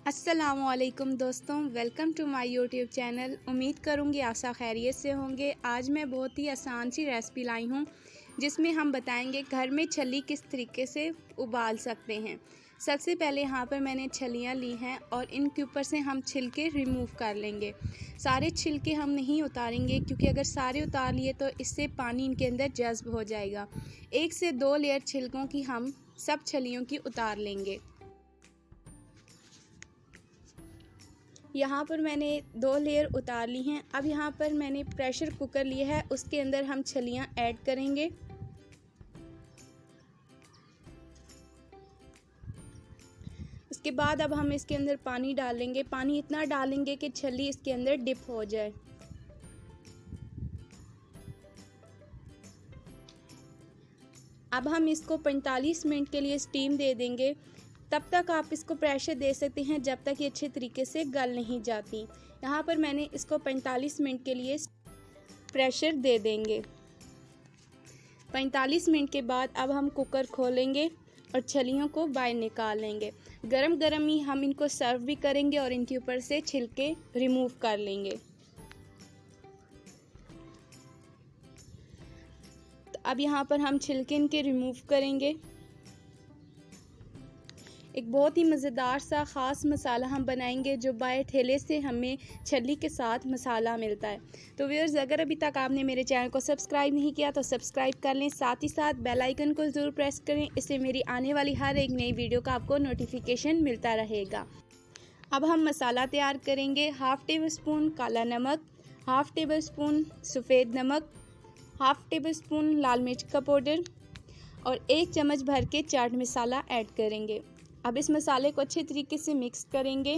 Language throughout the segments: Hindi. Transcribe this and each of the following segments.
अस्सलामुअलैकुम दोस्तों, welcome to my YouTube channel. उम्मीद करूँगी आशा खैरियत से होंगे। आज मैं बहुत ही आसान सी रेसिपी लाई हूँ जिसमें हम बताएंगे घर में छली किस तरीके से उबाल सकते हैं। सबसे पहले यहाँ पर मैंने छलियाँ ली हैं और इनके ऊपर से हम छिलके रिमूव कर लेंगे। सारे छिलके हम नहीं उतारेंगे क्योंकि अगर सारे उतार लिए तो इससे पानी इनके अंदर जज्ब हो जाएगा। 1 से 2 लेयर छिलकों की हम सब छलियों की उतार लेंगे। यहाँ पर मैंने 2 लेयर उतार ली हैं। अब यहाँ पर मैंने प्रेशर कुकर लिया है, उसके अंदर हम छलियाँ ऐड करेंगे। उसके बाद अब हम इसके अंदर पानी डालेंगे। पानी इतना डालेंगे कि छली इसके अंदर डिप हो जाए। अब हम इसको 45 मिनट के लिए स्टीम दे देंगे। तब तक आप इसको प्रेशर दे सकते हैं जब तक ये अच्छे तरीके से गल नहीं जाती। यहाँ पर मैंने इसको 45 मिनट के लिए प्रेशर दे देंगे। 45 मिनट के बाद अब हम कुकर खोलेंगे और छलियों को बाहर निकाल लेंगे। गरम गरम ही हम इनको सर्व भी करेंगे और इनके ऊपर से छिलके रिमूव कर लेंगे। तो अब यहाँ पर हम छिलके इनके रिमूव करेंगे। एक बहुत ही मज़ेदार सा ख़ास मसाला हम बनाएंगे जो बाहर ठेले से हमें छली के साथ मसाला मिलता है। तो व्यूअर्स, अगर अभी तक आपने मेरे चैनल को सब्सक्राइब नहीं किया तो सब्सक्राइब कर लें, साथ ही साथ बेल आइकन को ज़रूर प्रेस करें। इससे मेरी आने वाली हर एक नई वीडियो का आपको नोटिफिकेशन मिलता रहेगा। अब हम मसाला तैयार करेंगे। 1/2 टेबल स्पून काला नमक, 1/2 टेबल स्पून सफ़ेद नमक, 1/2 टेबल स्पून लाल मिर्च का पाउडर और 1 चम्मच भर के चाट मसाला ऐड करेंगे। अब इस मसाले को अच्छे तरीके से मिक्स करेंगे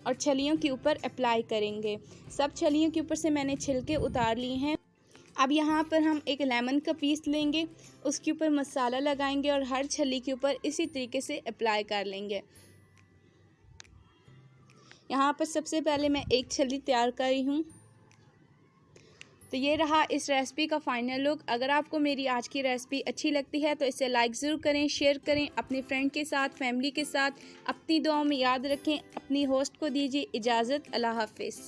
और छलियों के ऊपर अप्लाई करेंगे। सब छलियों के ऊपर से मैंने छिलके उतार लिए हैं। अब यहाँ पर हम एक लेमन का पीस लेंगे, उसके ऊपर मसाला लगाएंगे और हर छली के ऊपर इसी तरीके से अप्लाई कर लेंगे। यहाँ पर सबसे पहले मैं एक छली तैयार कर रही हूँ। तो ये रहा इस रेसिपी का फाइनल लुक। अगर आपको मेरी आज की रेसिपी अच्छी लगती है तो इसे लाइक ज़रूर करें, शेयर करें अपने फ्रेंड के साथ, फैमिली के साथ। अपनी दुआओं में याद रखें। अपनी होस्ट को दीजिए इजाज़त। अल्लाह हाफ़िज़।